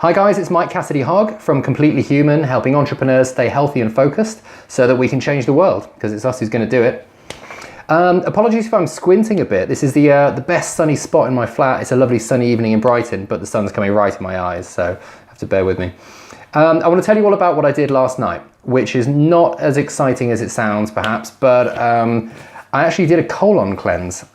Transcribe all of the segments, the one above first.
Hi guys, it's Mike Cassidy-Hogg from Completely Human, helping entrepreneurs stay healthy and focused so that we can change the world, because it's us who's going to do it. Apologies if I'm squinting a bit. This is the best sunny spot in my flat. It's a lovely sunny evening in Brighton, but the sun's coming right in my eyes, so you have to bear with me. I want to tell you all about what I did last night, which is not as exciting as it sounds perhaps, but I actually did a colon cleanse.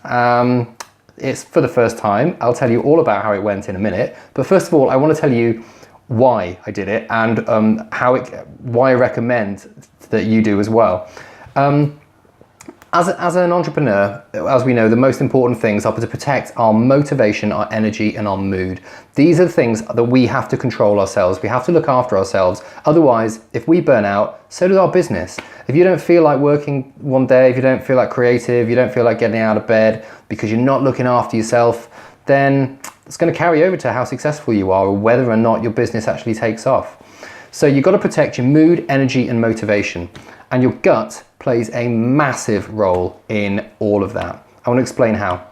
It's for the first time. I'll tell you all about how it went in a minute. But first of all, I want to tell you why I did it and why I recommend that you do as well. As an entrepreneur, as we know, the most important things are to protect our motivation, our energy, and our mood. These are the things that we have to control ourselves. We have to look after ourselves. Otherwise, if we burn out, so does our business. If you don't feel like working one day, if you don't feel like creative, you don't feel like getting out of bed because you're not looking after yourself, then it's going to carry over to how successful you are or whether or not your business actually takes off. So you've got to protect your mood, energy, and motivation. And your gut plays a massive role in all of that. I want to explain how.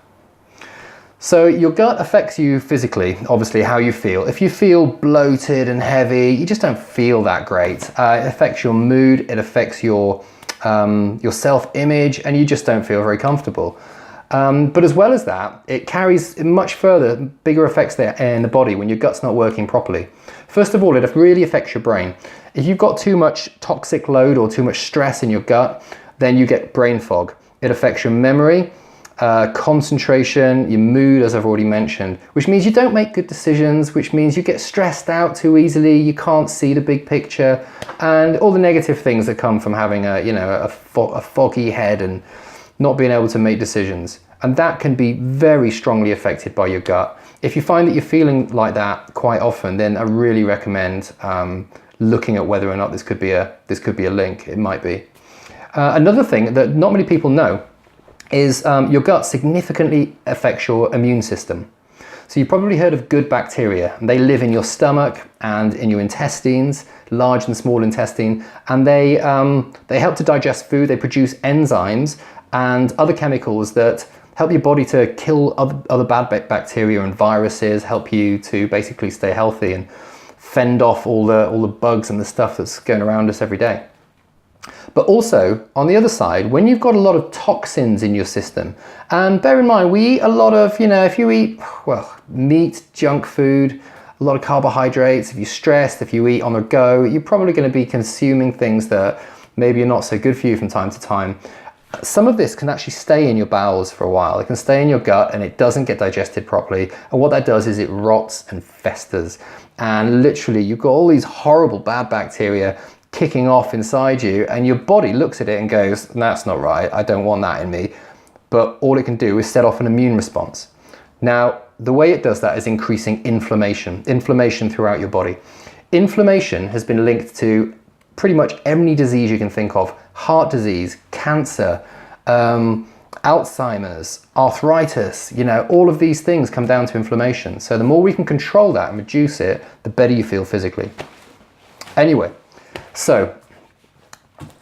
So your gut affects you physically, obviously, how you feel. If you feel bloated and heavy, you just don't feel that great. It affects your mood, it affects your self-image, and you just don't feel very comfortable. But as well as that, it carries much further, bigger effects there in the body when your gut's not working properly. First of all, it really affects your brain. If you've got too much toxic load or too much stress in your gut, then you get brain fog. It affects your memory, concentration, your mood, as I've already mentioned, which means you don't make good decisions, which means you get stressed out too easily, you can't see the big picture, and all the negative things that come from having a foggy head and not being able to make decisions. And that can be very strongly affected by your gut. If you find that you're feeling like that quite often, then I really recommend looking at whether or not this could be a link. It might be. Another thing that not many people know is your gut significantly affects your immune system. So you've probably heard of good bacteria. They live in your stomach and in your intestines, large and small intestine, and they help to digest food. They produce enzymes and other chemicals that help your body to kill other bad bacteria and viruses, help you to basically stay healthy and fend off all the bugs and the stuff that's going around us every day. But also, on the other side, when you've got a lot of toxins in your system, and bear in mind, we eat a lot of, if you eat, meat, junk food, a lot of carbohydrates, if you're stressed, if you eat on the go, you're probably going to be consuming things that maybe are not so good for you from time to time. Some of this can actually stay in your bowels for a while. It can stay in your gut and it doesn't get digested properly. And what that does is it rots and festers. And literally you've got all these horrible bad bacteria kicking off inside you, and your body looks at it and goes, that's not right, I don't want that in me. But all it can do is set off an immune response. Now, the way it does that is increasing inflammation throughout your body. Inflammation has been linked to pretty much any disease you can think of: heart disease, cancer, Alzheimer's, arthritis, all of these things come down to inflammation. So the more we can control that and reduce it, the better you feel physically. Anyway, so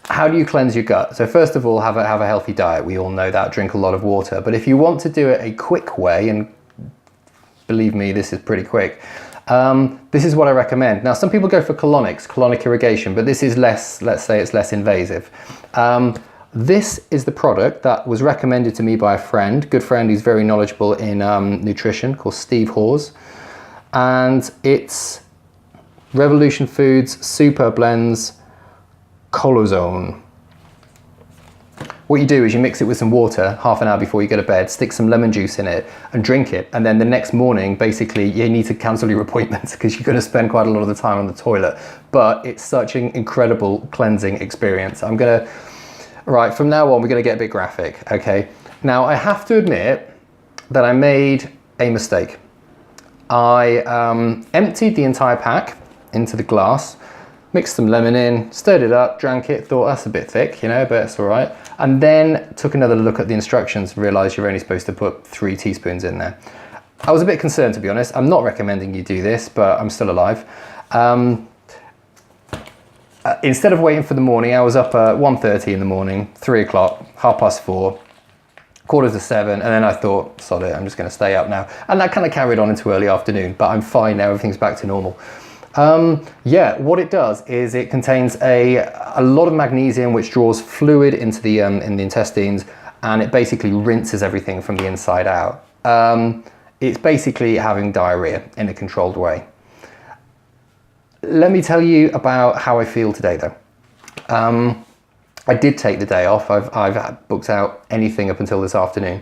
how do you cleanse your gut? So first of all, have a healthy diet. We all know that. Drink a lot of water. But if you want to do it a quick way, and believe me, this is pretty quick, this is what I recommend. Now, some people go for colonic irrigation, but this is less, let's say it's less invasive. This is the product that was recommended to me by a good friend who's very knowledgeable in nutrition, called Steve Hawes. And it's Revolution Foods Super Blends Colozone. What you do is you mix it with some water half an hour before you go to bed, stick some lemon juice in it and drink it. And then the next morning, basically, you need to cancel your appointments because you're going to spend quite a lot of the time on the toilet. But it's such an incredible cleansing experience. Right, from now on, we're going to get a bit graphic, okay? Now, I have to admit that I made a mistake. I emptied the entire pack into the glass, mixed some lemon in, stirred it up, drank it, thought that's a bit thick, but it's all right. And then took another look at the instructions and realized you're only supposed to put 3 teaspoons in there. I was a bit concerned, to be honest. I'm not recommending you do this, but I'm still alive. Instead of waiting for the morning, I was up at 1:30 in the morning, 3 o'clock, 4:30. 7:15, and then I thought, sod it, I'm just going to stay up now. And that kind of carried on into early afternoon, but I'm fine now, everything's back to normal. Yeah, what it does is it contains a lot of magnesium, which draws fluid into the in the intestines, and it basically rinses everything from the inside out. It's basically having diarrhea in a controlled way. Let me tell you about how I feel today, though. I did take the day off. I've booked out anything up until this afternoon.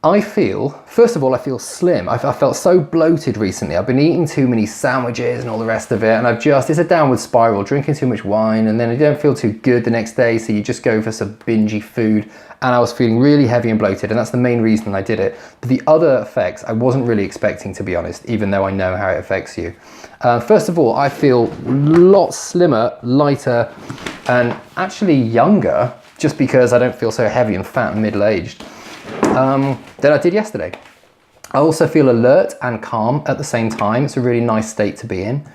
I feel, first of all, I feel slim. I felt so bloated recently. I've been eating too many sandwiches and all the rest of it, and it's a downward spiral, drinking too much wine, and then you don't feel too good the next day, so you just go for some bingy food, and I was feeling really heavy and bloated, and that's the main reason I did it. But the other effects, I wasn't really expecting, to be honest, even though I know how it affects you. First of all, I feel a lot slimmer, lighter, and actually younger, just because I don't feel so heavy and fat and middle-aged. Than I did yesterday. I also feel alert and calm at the same time. It's a really nice state to be in.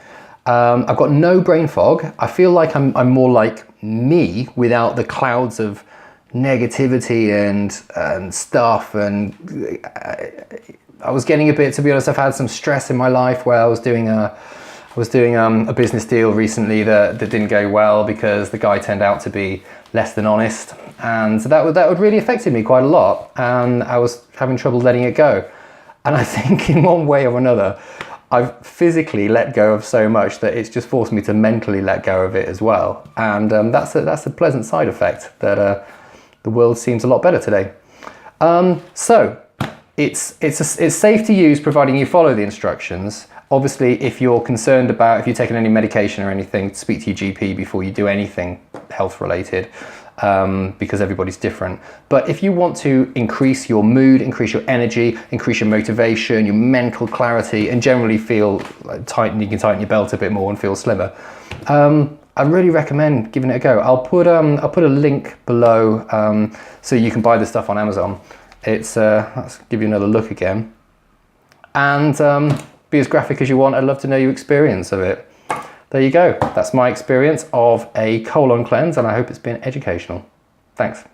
I've got no brain fog. I feel like I'm more like me without the clouds of negativity and stuff. And I was getting a bit, to be honest, I've had some stress in my life where I was doing a business deal recently that didn't go well because the guy turned out to be less than honest, and so that would really affected me quite a lot, and I was having trouble letting it go. And I think in one way or another I've physically let go of so much that it's just forced me to mentally let go of it as well, and that's a pleasant side effect, that the world seems a lot better today. So it's safe to use providing you follow the instructions. Obviously, if you're concerned about, if you're taking any medication or anything, speak to your GP before you do anything health related, because everybody's different. But if you want to increase your mood, increase your energy, increase your motivation, your mental clarity, and generally feel you can tighten your belt a bit more and feel slimmer, I really recommend giving it a go. I'll put a link below so you can buy this stuff on Amazon. It's let's give you another look again, and be as graphic as you want. I'd love to know your experience of it. There you go. That's my experience of a colon cleanse, and I hope it's been educational. Thanks.